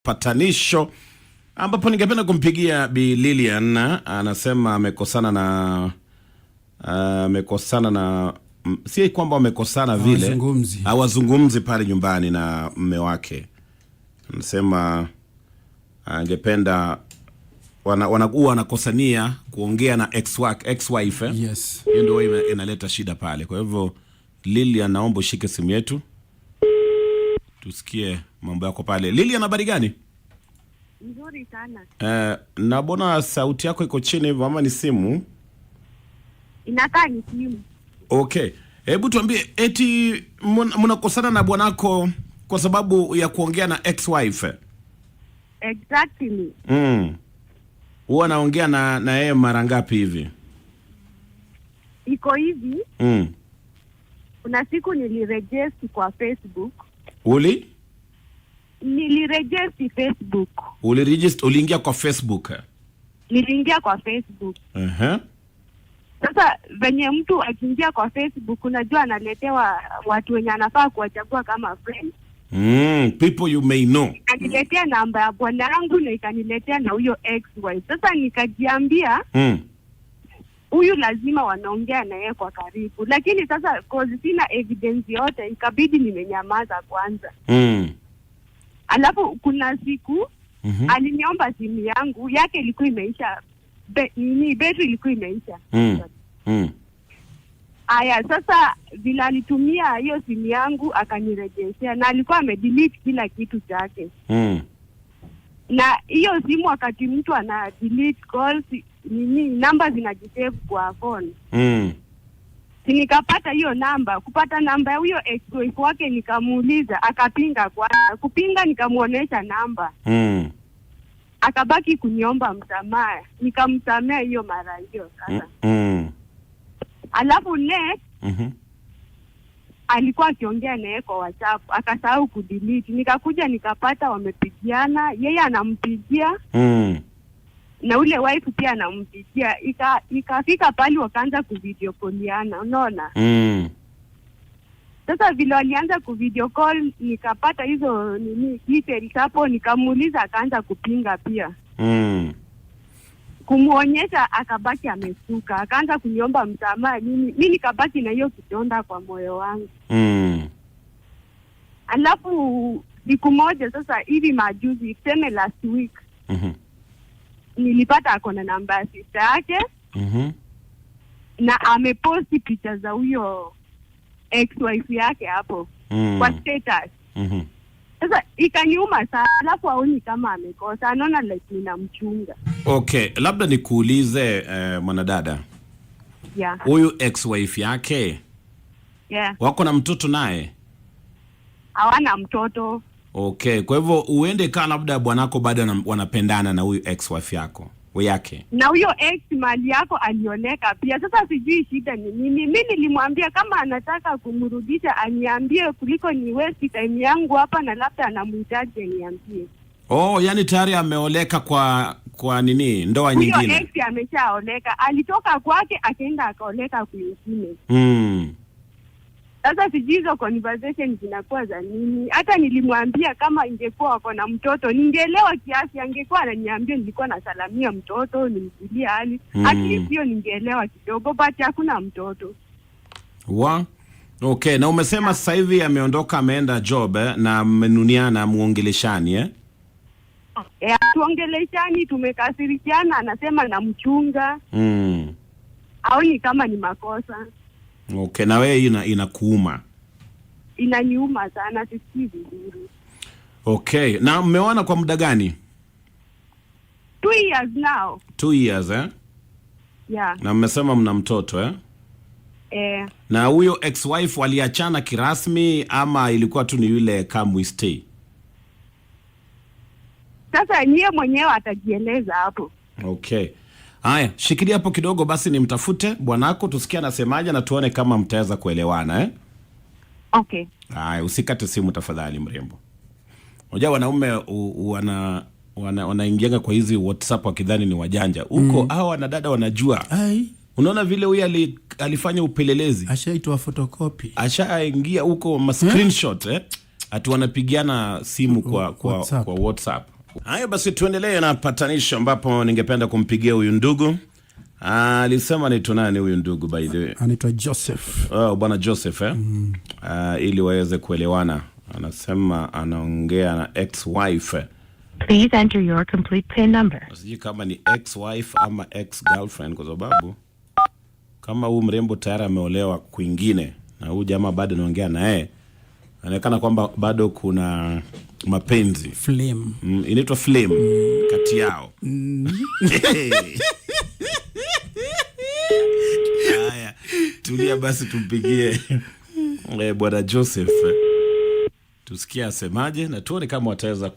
patanisho, ambapo ningependa kumpigia Bi Lilian. Anasema amekosana na si kwamba wamekosana vile, hawazungumzi pale nyumbani na mume wake. Anasema angependa wanakuwa wanakosania kuongea na ex-wife. Yes. Hiyo ndio inaleta shida pale. Kwa hivyo Lilian, naomba ushike simu yetu tusikie mambo yako pale. Lilian, habari gani? Nzuri sana. Na bona sauti yako iko chini hivyo, ama ni simu? Inakaa ni simu. Okay. Hebu tuambie, eti mnakosana na bwanako kwa sababu ya kuongea na ex-wife? Exactly. Huwa anaongea na yeye mara ngapi hivi? Iko hivi. Kuna siku niliregister kwa Facebook. Niliregister Facebook. Uliingia kwa Facebook? Niliingia kwa Facebook. Sasa venye mtu akiingia kwa Facebook, unajua analetewa watu wenye anafaa kuwachagua kama friends. People you may know. Akaniletea namba ya bwana yangu na ikaniletea na huyo ex-wife. Sasa nikajiambia huyu lazima wanaongea na yeye kwa karibu. Lakini sasa cause sina evidence yote, ikabidi nimenyamaza kwanza. Alafu kuna siku aliniomba simu yangu, yake ilikuwa imeisha. Betri ilikuwa imeisha. Aya, sasa vile alitumia hiyo simu yangu akanirejeshea, na alikuwa amedelete kila kitu chake. Na hiyo simu wakati mtu ana delete calls, namba zinajisave kwa phone. Nikapata hiyo namba, kupata namba ya huyo ex-wife wake, nikamuuliza, akapinga kwanza. Kupinga nikamuonesha namba. Akabaki kuniomba msamaha, nikamsamea hiyo mara hiyo sasa. Alafu next alikuwa akiongea naye kwa WhatsApp, akasahau kudelete. Nikakuja nikapata wamepigiana, yeye anampigia na ule wife pia anampigia. Ikafika pale wakaanza kuvideo calliana, unaona? Sasa vile walianza kuvideo call, nikapata hizo details hapo, nikamuuliza, akaanza kupinga pia. Kumuonyesha akabaki amesuka, akaanza kuniomba msamaha. Mimi nikabaki na hiyo kidonda kwa moyo wangu. Alafu siku moja sasa hivi majuzi, tuseme last week, nilipata ako na namba ya sister yake, na ameposti picha za huyo ex-wife yake hapo kwa status. Sasa ikaniuma sana, alafu aoni kama amekosa, anaona like ninamchunga. Okay, labda nikuulize mwanadada. Yeah. Huyu ex-wife yake wako na mtoto naye? Hawana mtoto. Okay, kwa hivyo uende kana labda bwanako bado wanapendana na huyu ex-wife yake. Na huyo ex mali yako alioleka pia. Sasa sijui shida ni nini. Mimi nilimwambia kama anataka kumrudisha aniambie, kuliko ni waste time yangu hapa, na labda anamhitaji aniambie. Yani tayari ameoleka kwa nini ndoa nyingine? Huyo ex ameshaoleka, alitoka kwake akaenda akaoleka kwingine. Sasa sijui hizo conversation zinakuwa za nini. Hata nilimwambia kama ingekuwa wako na mtoto ningeelewa kiasi, angekuwa ananiambia nilikuwa nasalamia mtoto, nimjulie hali. At least hiyo ningeelewa kidogo, but hakuna mtoto. Okay, na umesema sasa hivi ameondoka, ameenda job na mmenuniana muongeleshani tuongeleshani, tumekasirikiana, anasema namchunga. Haoni kama ni makosa. Okay, na wewe inakuuma? Inaniuma sana, sisikii vizuri. Okay, na mmeona kwa muda gani? 2 years now. 2 years Yeah. Na mmesema mna mtoto Na huyo ex-wife waliachana kirasmi ama ilikuwa tu ni yule come we stay? Sasa niye mwenyewe atajieleza hapo. Okay. Haya, shikilia hapo kidogo basi nimtafute bwanako tusikie anasemaje na tuone kama mtaweza kuelewana Okay. Haya, usikate simu tafadhali mrembo. Unajua wanaume wanaingianga kwa hizi WhatsApp wakidhani ni wajanja. Huko hao wanadada wanajua. Unaona vile huyu alifanya upelelezi. Ashaitwa photocopy. Ashaingia huko ma screenshot ati wanapigiana simu kwa WhatsApp. Haya basi tuendelee na patanisho ambapo ningependa kumpigia huyu ndugu. Alisema ni tunani huyu ndugu by the way? Anaitwa Joseph. Oh, bwana Joseph ili waweze kuelewana. Anasema anaongea na ex-wife. Please enter your complete PIN number. Sijui kama ni ex-wife ama ex-girlfriend kwa sababu kama huyu mrembo tayari ameolewa kwingine na huyu jamaa bado anaongea na yeye, inaonekana kwamba bado kuna mapenzi. Flame. Inaitwa flame kati yao. Haya, tulia basi tumpigie bwana Joseph. Tusikie asemaje na tuone kama wataweza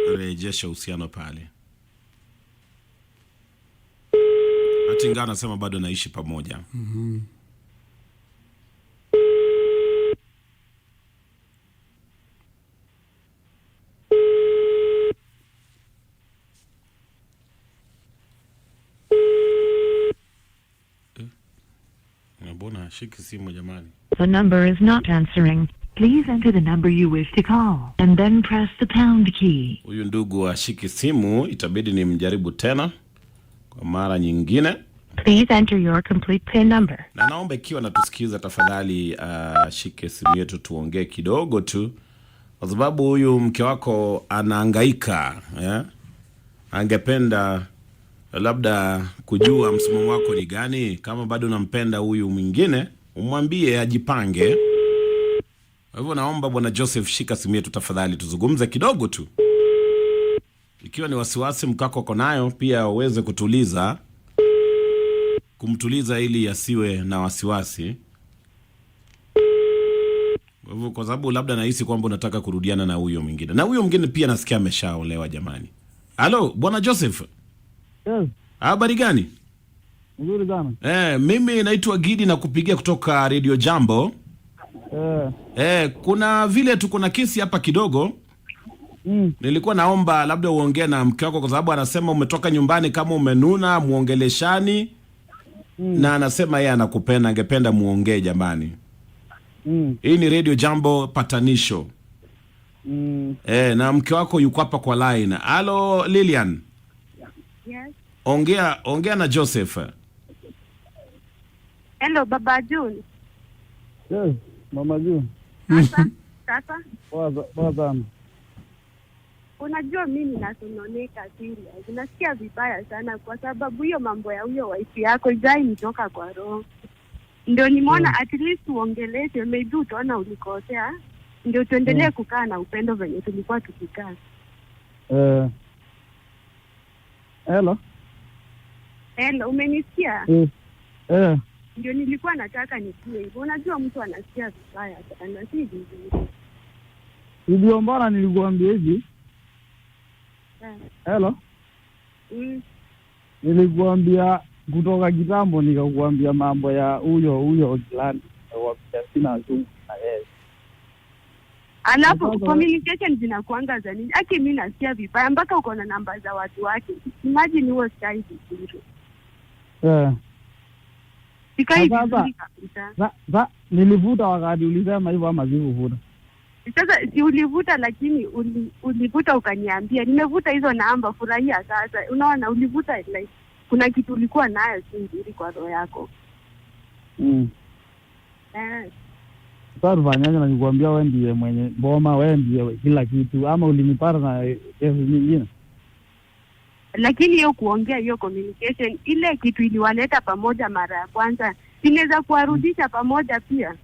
kurejesha uhusiano pale. Atinga anasema bado naishi pamoja. Mbona shiki simu jamani? The number is not answering. Please enter the number you wish to call and then press the pound key. Huyu ndugu ashiki simu, itabidi ni mjaribu tena kwa mara nyingine. Please enter your complete PIN number. Na naomba ikiwa natusikiza tafadhali shike simu yetu tuongee kidogo tu. Kwa sababu huyu mke wako anahangaika, angependa labda kujua msimamo wako ni gani. Kama bado unampenda huyu mwingine, umwambie ajipange. Kwa hivyo naomba bwana Joseph, shika simu yetu tafadhali tuzungumze kidogo tu. Ikiwa ni wasiwasi mkako uko nayo, pia uweze kumtuliza ili asiwe na wasiwasi. Kwa hivyo kwa sababu labda nahisi kwamba unataka kurudiana na huyo mwingine. Na huyo mwingine pia nasikia ameshaolewa jamani. Halo, bwana Joseph. Yes. Habari gani? Nzuri sana. Mimi naitwa Gidi na kupigia kutoka Radio Jambo. Kuna vile tuko na kesi hapa kidogo. Nilikuwa naomba labda uongee na mke wako kwa sababu anasema umetoka nyumbani kama umenuna, muongeleshani. Na anasema yeye anakupenda, angependa muongee jamani. Hii ni Radio Jambo patanisho. Na mke wako yuko hapa kwa line. Halo Lilian. Yes. Ongea na Joseph. Hello Baba June. Yes, Mama June. Sasa. Waza. Unajua mimi nasononeka serious. Nasikia vibaya sana kwa sababu hiyo mambo ya huyo wife yako ijai nitoka kwa roho. Ndio nimeona at least uongeleshe, maybe utaona ulikosea. Ndio tuendelee kukaa na upendo venye tulikuwa tukikaa. Hello, umenisikia? Ndio nilikuwa nataka nisikie hivyo. Unajua mtu anasikia vibaya sana, si vizuri. Ndio mbona nilikuambia hivi? Hello? Nilikuambia kutoka kitambo, nikakuambia mambo ya huyo Gilani wa Sina Zungu na yeye. Alafu communication zinakuanga za nini? Aki mimi nasikia vibaya mpaka uko na namba za watu wake. Imagine huo sky vizuri. Sikai vizuri kabisa. Nilivuta wakati ulisema hivyo ama sikuvuta? Sasa si ulivuta, lakini ulivuta ukaniambia. Nimevuta hizo namba, furahia sasa. Unaona ulivuta like kuna kitu ulikuwa nayo si nzuri kwa roho yako. Sasa tufanyaje? Na nikwambia wewe ndiye mwenye boma, wewe ndiye kila kitu, ama ulinipata na kesi nyingine? Lakini hiyo kuongea, hiyo communication, ile kitu iliwaleta pamoja mara ya kwanza, inaweza kuwarudisha pamoja pia.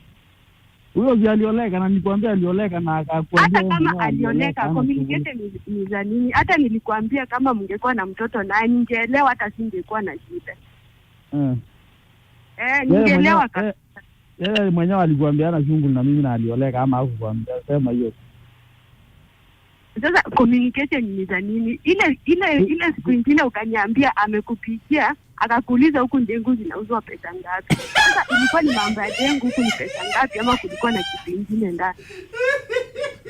Huyo alioleka na nikwambia alioleka na akakwambia hata kama alioleka, communication ni za nini? Hata nilikwambia kama mngekuwa na mtoto naye ningeelewa, hata singekuwa na shida. Ningeelewa kabisa. Yeye mwenyewe alikuambiana shughuli na mimi na alioleka ama hakukwambia? Sema hiyo. Sasa communication ni za nini? Ile siku nyingine ukaniambia amekupigia akakuuliza huku ndengu zinauzwa pesa ngapi. Sasa ilikuwa ni mambo ya ndengu, huku ni pesa ngapi, ama kulikuwa na kitu kingine ndani?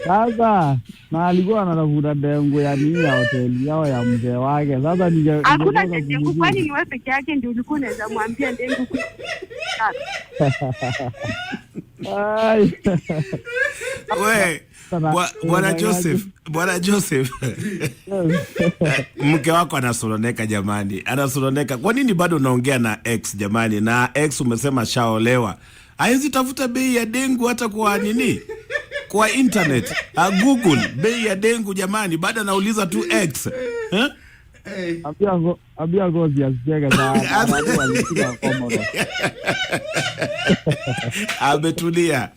Sasa na alikuwa anatafuta ndengu ya nini ya hoteli yao ya mzee wake. Sasa hakuna ndengu, kwani ni wewe peke yake ndio ulikuwa unaweza mwambia ndengu? Bwana Joseph. Mke wako anasononeka jamani. Anasononeka. Kwa nini bado unaongea na ex jamani? Na ex umesema shaolewa. Haizi tafuta bei ya dengu hata kwa nini? Kwa internet. Google bei ya dengu jamani. Bado anauliza tu ex. Abia gozi asijega sana. Ametulia.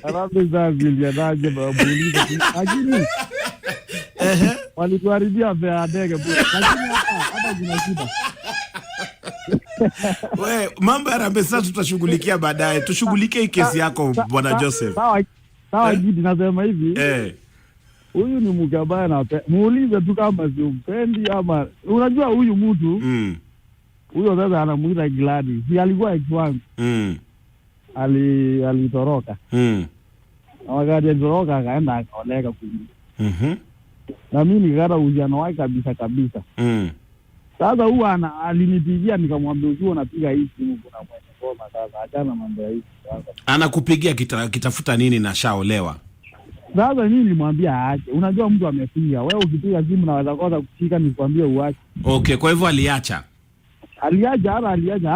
Arabi zazi ya naje babuliza. Lakini walituharibia vya ndege. Lakini hata jina shida. We, mambo ya Harambee Stars tutashughulikia baadaye. Tushughulikie hii kesi yako Bwana Joseph. Sawa Gidi, nasema hivi. Huyu ni mke ambaye muulize tu kama si umpendi ama unajua huyu mtu huyo sasa anamuita Gladys. Si alikuwa ex wangu. Alitoroka. Na wakati alitoroka akaenda akaoleka kwingine. Na mimi nikakata uhusiano wake kabisa. Sasa huwa alinipigia nikamwambia usiwe unapiga hii simu kuna mwenye ngoma sasa achana mambo ya hii sasa. Anakupigia kitafuta nini na shaolewa? Sasa mimi nilimwambia aache. Unajua mtu amepiga. Wewe ukipiga simu naweza kosa kushika nikwambie uache. Okay, kwa hivyo aliacha. Aliacha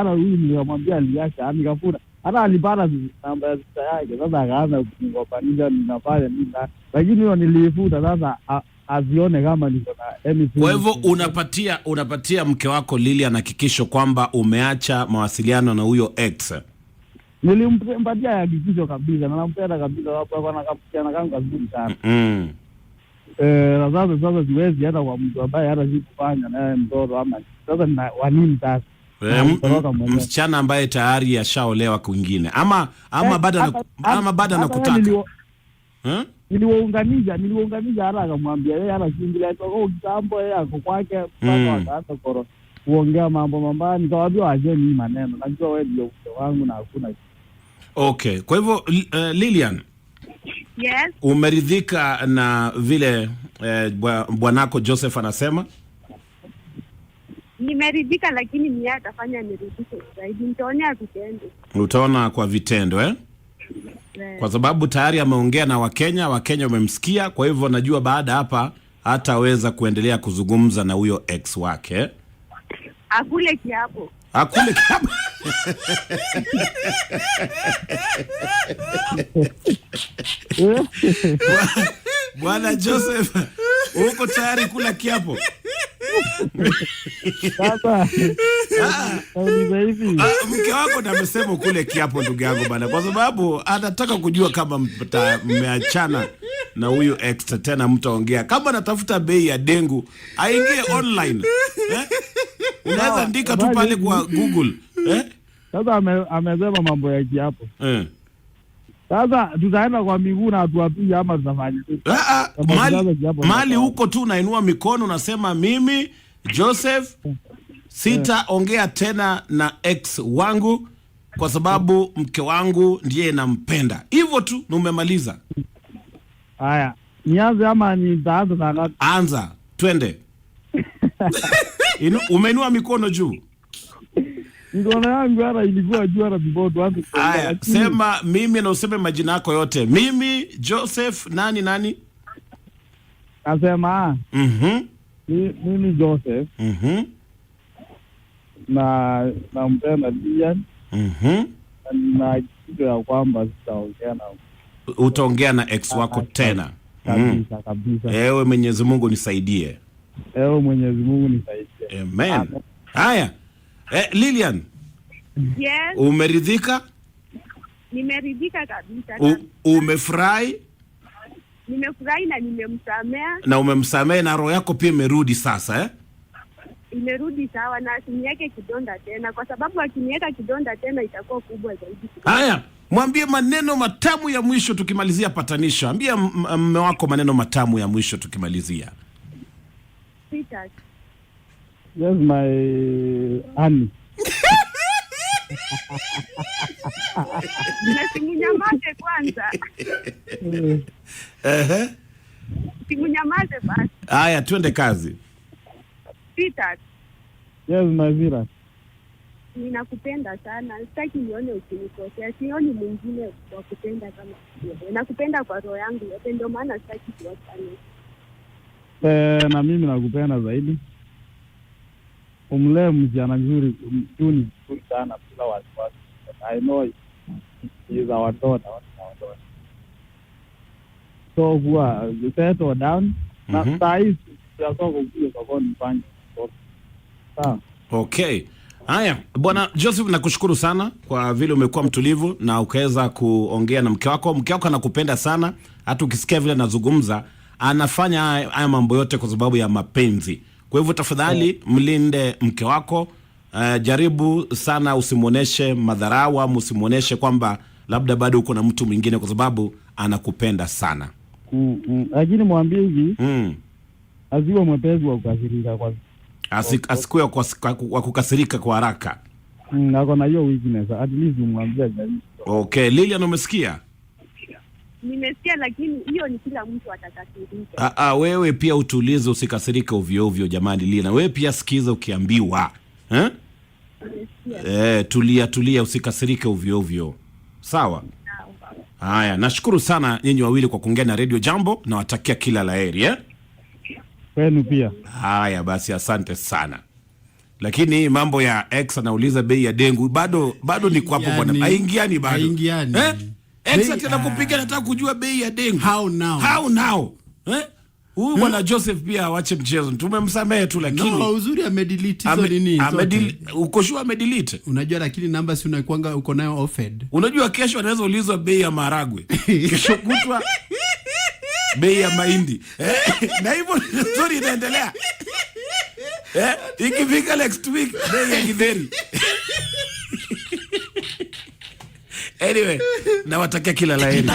huyu nilimwambia aliacha. Nikafuta. Hata alipata namba ya sister yake. Sasa akaanza kunigopanisha ninafanya nini. Lakini hiyo niliifuta sasa azione kama niko na anything. Kwa hivyo unapatia mke wako Lilian hakikisho kwamba umeacha mawasiliano na huyo ex. Nilimpatia hakikisho kabisa na nampenda kabisa hapo na kama kazuri sana. Sasa siwezi hata kwa mtu ambaye hata sikufanya naye mtoto ama sasa na wanini sasa. Msichana ambaye tayari ashaolewa kwingine ama bado anakutaka. Niliwaunganisha hata akamwambia yeye hata kiingilia toka kitambo yeye ako kwake mpaka wakaanza kuongea mambo mambaya. Nikawaambia ajeni hii maneno, najua wewe ndio mke wangu na hakuna. Okay, kwa hivyo Lilian, yes, umeridhika na vile bwanako Joseph anasema? Nimeridhika, lakini mimi atafanya niridhike zaidi. Nitaona vitendo. Utaona kwa vitendo Kwa sababu tayari ameongea na Wakenya wamemsikia, kwa hivyo najua baada hapa hataweza kuendelea kuzungumza na huyo ex wake. Akule kiapo. Bwana Joseph, uko tayari kula kiapo? Sasa mke wako ndo amesema kule kiapo ndugu yangu bana, kwa sababu anataka kujua kama mmeachana na huyu ex tena mtaongea. Kama anatafuta bei ya dengu aingie online. Unaweza andika tu pale kwa Google. Sasa amesema mambo ya kiapo. Sasa tutaenda kwa miguu na atuapige ama tutafanya mali huko tu nainua mikono nasema mimi Joseph sitaongea tena na ex wangu kwa sababu mke wangu ndiye nampenda. Hivyo tu na umemaliza. Haya, nianze ama nitaanza sana? Anza, twende. Umeinua mikono juu. Mikono yangu hata ilikuwa juu hata before tuanze. Haya, sema mimi na useme majina yako yote. Mimi Joseph nani? Nasema mimi Joseph. Na mpenda Lilian. Na kitu ya kwamba sitaongea na utaongea na ex wako tena. Kabisa. Ewe Mwenyezi Mungu nisaidie. Amen. Haya. Lilian. Yes. Umeridhika? Nimeridhika kabisa. Umefurahi? Nimefurahi na nimemsamea. Na umemsamea na roho yako pia imerudi sasa Imerudi sawa na asiniweke kidonda tena, kwa sababu akiniweka kidonda tena itakuwa kubwa zaidi. Haya, mwambie maneno matamu ya mwisho tukimalizia patanisho. Ambia mume wako maneno matamu ya mwisho tukimalizia. Sweetheart. Yes, my honey. Simunyamaze kwanza. Simunyamaze basi. Haya, twende kazi. Sweetheart. Yes, my sweetheart. ninakupenda sana. Sitaki nione ukinikosea. Sioni mwingine wa kupenda kama wewe. Nakupenda kwa roho yangu yote, ndio maana sitaki tuachane. Na mimi nakupenda zaidi. Umlee msichana mzuri, mzuri sana bila wasiwasi. I know he is our daughter. So huwa settle down. Na sai tunataka kuja kwa mpango. Sawa. Okay. Haya, Bwana Joseph, nakushukuru sana kwa vile umekuwa mtulivu na ukaweza kuongea na mke wako. Mke wako anakupenda sana, hata ukisikia vile anazungumza, anafanya haya mambo yote kwa sababu ya mapenzi. Kwa hivyo tafadhali mlinde mke wako. Jaribu sana usimuoneshe madharau au usimuoneshe kwamba labda bado uko na mtu mwingine, kwa sababu anakupenda sana. Lakini mwambie hivi, asiwe mwepesi wa kukasirika kwa asikuwe wa kukasirika kwa haraka. Nako na hiyo weakness, at least mwambie jamii. Okay, Lilian, umesikia? Nimesikia, lakini hiyo ni kila mtu atakasirika. Wewe pia utulize, usikasirike ovyo ovyo jamani. Lilian, wewe pia sikiza ukiambiwa. Tulia, usikasirike ovyo ovyo. Sawa? Haya, nashukuru sana nyinyi wawili kwa kuongea na Radio Jambo, na watakia kila laheri. Kwenu pia. Haya basi, asante sana. Lakini mambo ya X anauliza bei ya dengu bado ni kwapo bwana. Haingiani bado. X tena kupiga, nataka kujua bei ya dengu. How now? Huyu bwana Joseph pia awache mchezo. Tumemsamehe tu, lakini no, uzuri amedelete hizo nini. Uko sure amedelete? Unajua, lakini namba si unakuanga uko nayo offed. Unajua kesho anaweza ulizwa bei ya maharagwe. Kesho kutwa bei ya mahindi. Na hivyo story inaendelea. Ikifika next week bei ya githeri. Anyway, nawatakia kila laheri.